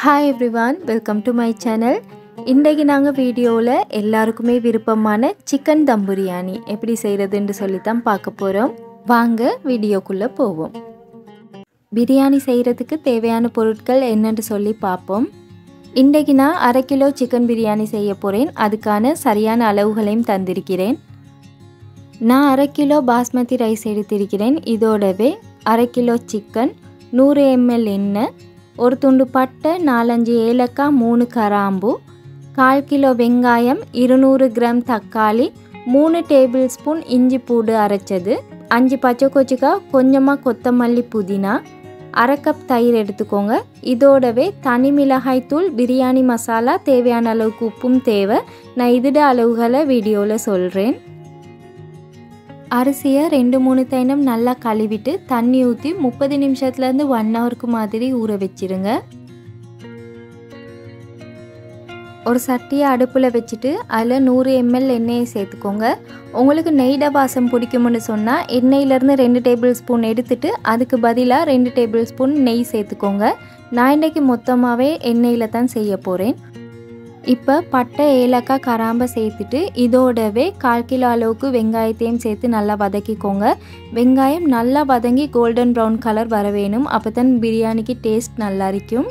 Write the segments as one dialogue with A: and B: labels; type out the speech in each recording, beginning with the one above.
A: Hi everyone, welcome to my channel. இன்றைக்கு நாங்க வீடியோல எல்லாருக்குமே விருப்பமான சிக்கன் தம் பிரியாணி எப்படி செய்யறதுன்னு சொல்லி தான் பார்க்க போறோம். வாங்க வீடியோக்குள்ள போவோம். பிரியாணி செய்யறதுக்கு தேவையான பொருட்கள் என்னன்னு சொல்லி பாப்போம். இன்றைக்கு நான் 1/2 கிலோ சிக்கன் பிரியாணி செய்ய போறேன். அதுக்கான சரியான அளவுகளையும் தந்திருக்கிறேன். நான் 1/2 கிலோ பாஸ்மதி ரைஸ் எடுத்திருக்கிறேன். இதோடவே 1/2 கிலோ சிக்கன், 100 ml எண்ணெய், ஒரு துண்டு பட்டை, 4-5 ஏலக்காய், 3 கிராம்பு, 1/4 கிலோ வெங்காயம், 200 கிராம் தக்காளி, 3 டேபிள் ஸ்பூன் இஞ்சி பூண்டு அரைச்சது, 5 பச்சை கொச்சிக்காய், கொஞ்சமாக கொத்தமல்லி புதினா, 1/2 கப் தயிர் எடுத்துக்கோங்க. இதோடவே தனி மிளகாய் தூள், பிரியாணி மசாலா, தேவையான அளவுக்கு உப்பும் தேவை. நான் இதோட அளவுகளை வீடியோவில் சொல்கிறேன். அரிசியை 2-3 டைம் நல்லா கழுவிட்டு தண்ணி ஊற்றி 30 நிமிஷத்துலேருந்து 1 ஹவருக்கு மாதிரி ஊற வச்சிருங்க. ஒரு சட்டியை அடுப்பில் வச்சுட்டு அதில் 100 ml எண்ணெயை சேர்த்துக்கோங்க. உங்களுக்கு நெய்ட வாசம் பிடிக்கும்னு சொன்னால் எண்ணெயிலேருந்து 2 டேபிள் ஸ்பூன் எடுத்துட்டு அதுக்கு பதிலாக 2 டேபிள் ஸ்பூன் நெய் சேர்த்துக்கோங்க. நான் இன்றைக்கி மொத்தமாகவே எண்ணெயில் தான் செய்ய போகிறேன். இப்போ பட்டை, ஏலக்காய், கராம்பை சேர்த்துட்டு இதோடவே 1/4 கிலோ அளவுக்கு வெங்காயத்தையும் சேர்த்து நல்லா வதக்கிக்கோங்க. வெங்காயம் நல்லா வதங்கி கோல்டன் ப்ரௌன் கலர் வர வேணும். அப்போ தான் பிரியாணிக்கு டேஸ்ட் நல்லா இருக்கும்.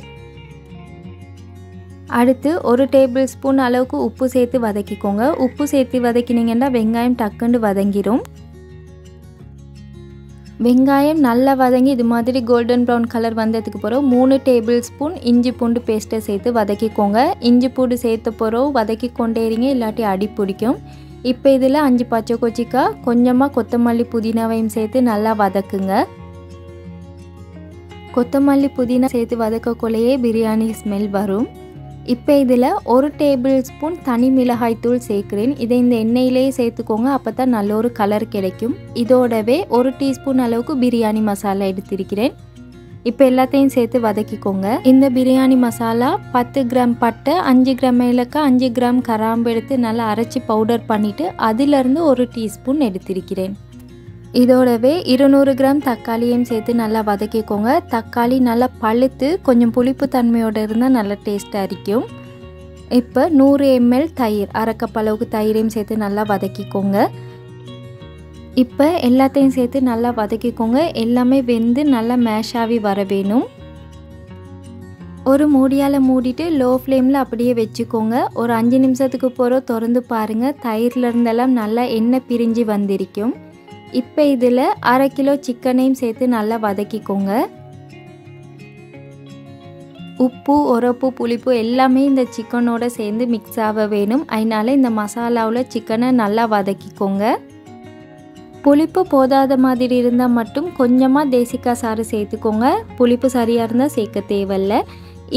A: அடுத்து 1 டேபிள் ஸ்பூன் அளவுக்கு உப்பு சேர்த்து வதக்கிக்கோங்க. உப்பு சேர்த்து வதக்கினீங்கன்னா வெங்காயம் டக்குன்னு வதங்கிடும். வெங்காயம் நல்லா வதங்கி இது மாதிரி கோல்டன் ப்ரௌன் கலர் வந்ததுக்கு பிறகு 3 டேபிள் ஸ்பூன் இஞ்சி பூண்டு பேஸ்ட்டை சேர்த்து வதக்கிக்கோங்க. இஞ்சி பூண்டு சேர்த்த பிறகு வதக்கி கொண்டே இருங்க, இல்லாட்டி அடி பிடிக்கும். இப்போ இதில் 5 பச்சை கொச்சிக்காய், கொஞ்சமாக கொத்தமல்லி புதினாவையும் சேர்த்து நல்லா வதக்குங்க. கொத்தமல்லி புதினா சேர்த்து வதக்கக்குள்ளேயே பிரியாணி ஸ்மெல் வரும். இப்போ இதில் 1 டேபிள் ஸ்பூன் தனி மிளகாய் தூள் சேர்க்குறேன். இதை இந்த எண்ணெயிலேயே சேர்த்துக்கோங்க, அப்போ தான் நல்ல ஒரு கலர் கிடைக்கும். இதோடவே 1 டீஸ்பூன் அளவுக்கு பிரியாணி மசாலா எடுத்திருக்கிறேன். இப்போ எல்லாத்தையும் சேர்த்து வதக்கிக்கோங்க. இந்த பிரியாணி மசாலா 10 கிராம் பட்டை, 5 கிராம் ஏலக்காய், 5 கிராம் கராம்பு எடுத்து நல்லா அரைச்சி பவுடர் பண்ணிவிட்டு அதிலிருந்து 1 டீஸ்பூன் எடுத்திருக்கிறேன். இதோடவே 200 கிராம் தக்காளியும் சேர்த்து நல்லா வதக்கிக்கோங்க. தக்காளி நல்லா பழுத்து கொஞ்சம் புளிப்பு தன்மையோடு இருந்தால் நல்லா டேஸ்ட்டாக இருக்கும். இப்போ 100 ml தயிர், 1/2 கப் அளவுக்கு தயிரையும் சேர்த்து நல்லா வதக்கிக்கோங்க. இப்போ எல்லாத்தையும் சேர்த்து நல்லா வதக்கிக்கோங்க. எல்லாமே வெந்து நல்லா மேஷ் ஆகி வர வேணும். ஒரு மூடியால் மூடிட்டு லோ ஃப்ளேமில் அப்படியே வச்சுக்கோங்க. ஒரு 5 நிமிஷத்துக்கு போகிற திறந்து பாருங்கள். தயிரில் இருந்தெல்லாம் நல்லா எண்ணெய் பிரிஞ்சு வந்திருக்கும். இப்போ இதில் 1/2 கிலோ சிக்கனையும் சேர்த்து நல்லா வதக்கிக்கோங்க. உப்பு, உரப்பு, புளிப்பு எல்லாமே இந்த சிக்கனோட சேர்ந்து மிக்ஸ் ஆக வேணும். அதனால இந்த மசாலாவில் சிக்கனை நல்லா வதக்கிக்கோங்க. புளிப்பு போதாத மாதிரி இருந்தால் மட்டும் கொஞ்சமாக தேசிக்காய் சாறு சேர்த்துக்கோங்க. புளிப்பு சரியாக இருந்தால் சேர்க்க தேவையில்லை.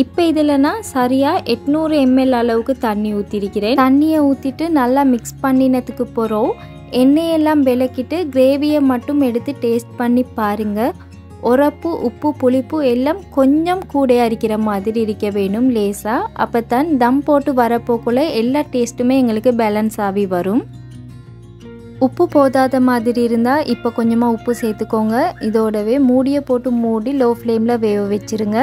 A: இப்போ இதில் நான் சரியாக 800 ml அளவுக்கு தண்ணி ஊற்றிருக்கிறேன். தண்ணியை ஊற்றிட்டு நல்லா மிக்ஸ் பண்ணினதுக்கு போகிறோம். எண்ணெயெல்லாம் விளக்கிட்டு கிரேவியை மட்டும் எடுத்து டேஸ்ட் பண்ணி பாருங்கள். உரப்பு, உப்பு, புளிப்பு எல்லாம் கொஞ்சம் கூட அரிக்கிற மாதிரி இருக்க வேணும் லேசாக. அப்போ தான் தம் போட்டு வரப்போக்குள்ள எல்லா டேஸ்ட்டுமே எங்களுக்கு பேலன்ஸ் ஆகி வரும். உப்பு போதாத மாதிரி இருந்தால் இப்போ கொஞ்சமாக உப்பு சேர்த்துக்கோங்க. இதோடவே மூடியை போட்டு மூடி லோ ஃப்ளேமில் வேக வச்சுருங்க.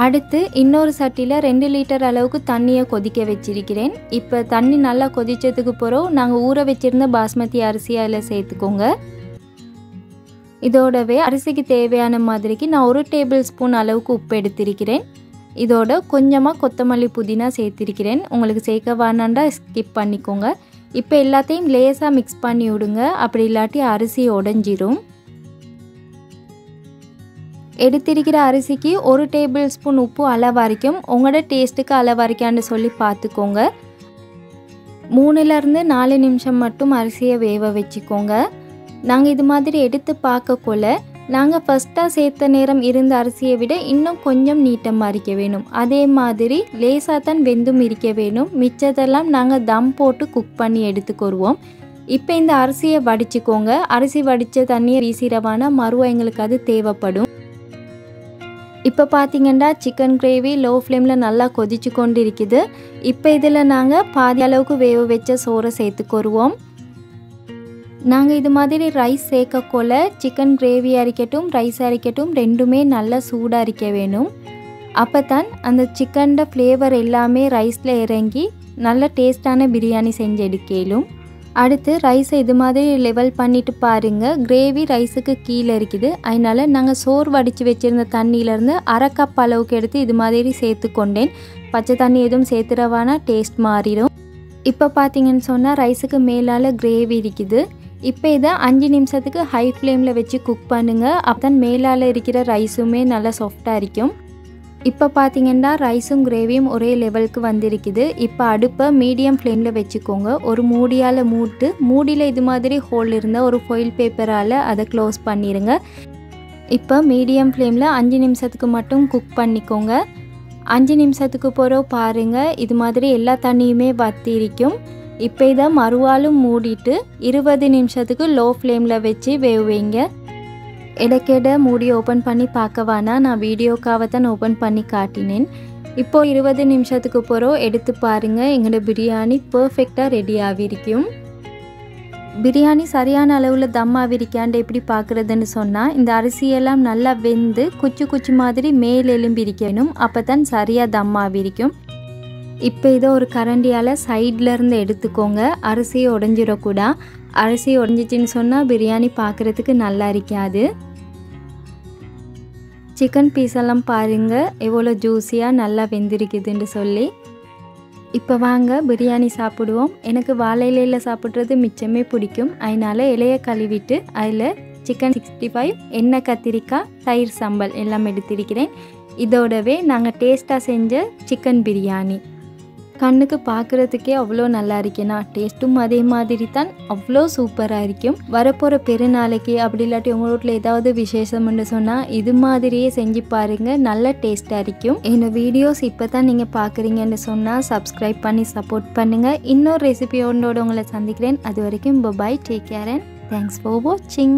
A: அடுத்து இன்னொரு சட்டியில் 2 லிட்டர் அளவுக்கு தண்ணியை கொதிக்க வச்சிருக்கிறேன். இப்போ தண்ணி நல்லா கொதிச்சதுக்கு பிறகு நாங்கள் ஊற வச்சுருந்த பாஸ்மதி அரிசியை அதில் சேர்த்துக்கோங்க. இதோடவே அரிசிக்கு தேவையான மாதிரிக்கு நான் 1 டேபிள் ஸ்பூன் அளவுக்கு உப்பு எடுத்திருக்கிறேன். இதோட கொஞ்சமாக கொத்தமல்லி புதினா சேர்த்திருக்கிறேன். உங்களுக்கு சேர்க்க வேணாண்டா ஸ்கிப் பண்ணிக்கோங்க. இப்போ எல்லாத்தையும் லேசாக மிக்ஸ் பண்ணி விடுங்க, அப்படி இல்லாட்டி அரிசி உடஞ்சிரும். எடுத்திருக்கிற அரிசிக்கு 1 டேபிள் ஸ்பூன் உப்பு அளவாரிக்கும். உங்களோட டேஸ்ட்டுக்கு அளவாரிக்கான்னு சொல்லி பார்த்துக்கோங்க. 3-4 நிமிஷம் மட்டும் அரிசியை வேக வச்சுக்கோங்க. நாங்கள் இது மாதிரி எடுத்து பார்க்கக்குள்ள நாங்கள் ஃபஸ்ட்டாக சேர்த்த நேரம் இருந்த அரிசியை விட இன்னும் கொஞ்சம் நீட்டமாக இருக்க வேணும். அதே மாதிரி லேசாக தான் வெந்தும் இருக்க வேணும். மிச்சத்தெல்லாம் நாங்கள் தம் போட்டு குக் பண்ணி எடுத்துக்கொருவோம். இப்போ இந்த அரிசியை வடிச்சுக்கோங்க. அரிசி வடித்த தண்ணியை வீசிரவான மறுவ எங்களுக்கு அது தேவைப்படும். இப்போ பார்த்தீங்கன்னா சிக்கன் கிரேவி லோ ஃப்ளேமில் நல்லா கொதிச்சு கொண்டு இருக்குது. இப்போ இதில் நாங்கள் பாதி அளவுக்கு வேக வச்ச சோறை சேர்த்துக்கொருவோம். நாங்கள் இது மாதிரி ரைஸ் சேர்க்கக்குள்ள சிக்கன் கிரேவி அரிக்கட்டும் ரைஸ் அரிக்கட்டும் ரெண்டுமே நல்லா சூடாக அரிக்க வேணும். அப்போ தான் அந்த சிக்கனோட ஃப்ளேவர் எல்லாமே ரைஸில் இறங்கி நல்ல டேஸ்டான பிரியாணி செஞ்சு எடுக்கலும். அடுத்து ரைஸை இது மாதிரி லெவல் பண்ணிவிட்டு பாருங்கள். கிரேவி ரைஸுக்கு கீழே இருக்குது. அதனால் நாங்கள் சோறு வடித்து வச்சுருந்த தண்ணியிலேருந்து அரை கப் அளவுக்கு எடுத்து இது மாதிரி சேர்த்து கொண்டேன். பச்சை தண்ணி எதுவும் சேர்த்துறவானா டேஸ்ட் மாறிடும். இப்போ பார்த்தீங்கன்னு சொன்னால் ரைஸுக்கு மேலால் கிரேவி இருக்குது. இப்போ இதை 5 நிமிஷத்துக்கு ஹை ஃப்ளேமில் வச்சு குக் பண்ணுங்கள். அப்போ தான் மேலால் இருக்கிற ரைஸுமே நல்லா சாஃப்டாக இருக்கும். இப்போ பார்த்தீங்கன்னா ரைஸும் கிரேவியும் ஒரே லெவலுக்கு வந்திருக்குது. இப்போ அடுப்பை மீடியம் ஃப்ளேமில் வச்சுக்கோங்க. ஒரு மூடியால் மூடியில் இது மாதிரி ஹோல் இருந்தால் ஒரு ஃபாயில் பேப்பரால் அதை க்ளோஸ் பண்ணிடுங்க. இப்போ மீடியம் ஃப்ளேமில் 5 நிமிஷத்துக்கு மட்டும் குக் பண்ணிக்கோங்க. 5 நிமிஷத்துக்கு பிறகு பாருங்கள் இது மாதிரி எல்லா தண்ணியுமே வத்திருக்கும். இப்போ இதை மறுவாலும் மூடிட்டு 20 நிமிஷத்துக்கு லோ ஃப்ளேமில் வச்சு வேவுவீங்க. இடைக்கிட மூடி ஓப்பன் பண்ணி பார்க்கவானா, நான் வீடியோக்காக தான் ஓப்பன் பண்ணி காட்டினேன். இப்போது 20 நிமிஷத்துக்கு பிறகு எடுத்து பாருங்கள். எங்களோட பிரியாணி பர்ஃபெக்டாக ரெடி ஆகிருக்கும். பிரியாணி சரியான அளவில் தம் ஆகிருக்காண்டு எப்படி பார்க்குறதுன்னு சொன்னால், இந்த அரிசியெல்லாம் நல்லா வெந்து குச்சி குச்சி மாதிரி மேல் எலும்பி இருக்கணும். அப்போ தான் சரியாக தம் ஆகிருக்கும். இப்போ இதை ஒரு கரண்டியால் சைட்லேருந்து எடுத்துக்கோங்க. அரிசியை உடஞ்சிடக்கூடாது. அரிசி உடஞ்சிச்சின்னு சொன்னால் பிரியாணி பார்க்குறதுக்கு நல்லா இருக்காது. சிக்கன் பீஸெல்லாம் பாருங்கள் எவ்வளோ ஜூஸியாக நல்லா வெந்திருக்குதுன்னு சொல்லி. இப்போ வாங்க பிரியாணி சாப்பிடுவோம். எனக்கு வாழை இலையில் சாப்பிட்றது மிச்சமே பிடிக்கும். அதனால் இலையை கழுவிட்டு அதில் சிக்கன் 65, எண்ணெய் கத்திரிக்காய், தயிர் சம்பல் எல்லாம் எடுத்திருக்கிறேன். இதோடவே நாங்கள் டேஸ்ட்டாக செஞ்ச சிக்கன் பிரியாணி. கண்ணுக்கு பார்க்குறதுக்கே அவ்வளோ நல்லா இருக்கேனா, டேஸ்ட்டும் அதே மாதிரி தான் அவ்வளோ சூப்பராக இருக்கும். வரப்போகிற பெருநாளைக்கு அப்படி இல்லாட்டி உங்கள் வீட்டில் ஏதாவது விசேஷம்னு சொன்னால் இது மாதிரியே செஞ்சு பாருங்கள், நல்ல டேஸ்ட்டாக இருக்கும். என்னோட வீடியோஸ் இப்போ தான் நீங்கள் பார்க்குறீங்கன்னு சொன்னால் சப்ஸ்கிரைப் பண்ணி சப்போர்ட் பண்ணுங்கள். இன்னொரு ரெசிபியோட உங்களை சந்திக்கிறேன். அது வரைக்கும் bye, take care and thanks for வாட்சிங்.